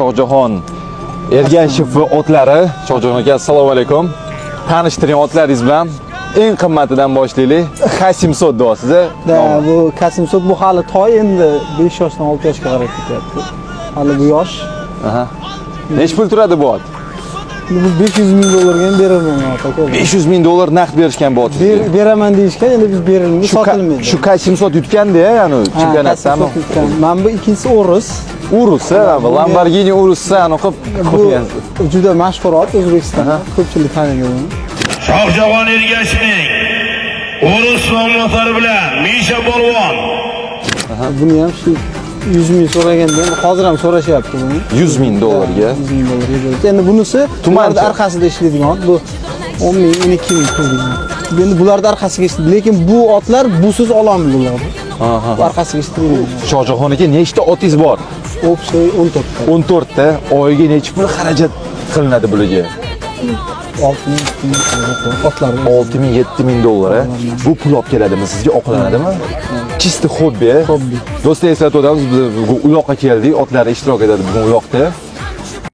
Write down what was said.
Shohjahon Ergashev otlari. Shohjahon aka, assalomu alaykum. Tanishtiring otlaringiz bilan. Eng qimmatidan boshlaylik. K700 deyapsiz. Da, bu K700 bu hali toy endi 5 yoshdan 6 yoshga qarab ketyapti. Hali bu yosh. Aha. Nech pul turadi bu ot? Bu 500 ming dollarga ham beraman aka. 500 ming dollar naqd berishgan bu ot. Beraman deyishgan, endi biz berilmaydi, sotilmaydi. Shu K700 yutganda, ya'ni chempionatdami? Men bu ikkinchisi Urus. Urus, Lamborghini Urus'ni aniqib qo'ygansiz. Bu juda mashhur ot O'zbekistonda. Ko'pchilik tanigan uni. Shohjahon Ergashevning Urus nomlari bilan Misha Polvon. Buni ham shu 100 ming so'raganda, hozir ham so'rashyapti buni. 100 ming dollarga. 100 ming dollarga. Endi bunisi tumanning orqasida ishlaydigan, bu 10 ming, 12 ming pulga. Endi bularda orqasiga ishlaydi, lekin bu otlar busiz ololmaydi. Aha. Orqasiga ishlaydi. Shohjahon aka, nechta otingiz bor? Opsiy 14 ta. 14 ta. Oyiga necha pul xarajat qilinadi bularga? 6 ming, 7 ming otlar. 6 ming, 7 ming dollar. Bu pul olib keladimi? Sizga oqlanadimi? Chista hobbi. Hobbi. Do'stlar, eslatib o'tamiz, biz u yoqqa keldik, otlar ishtirok etadi bugun u yoqda.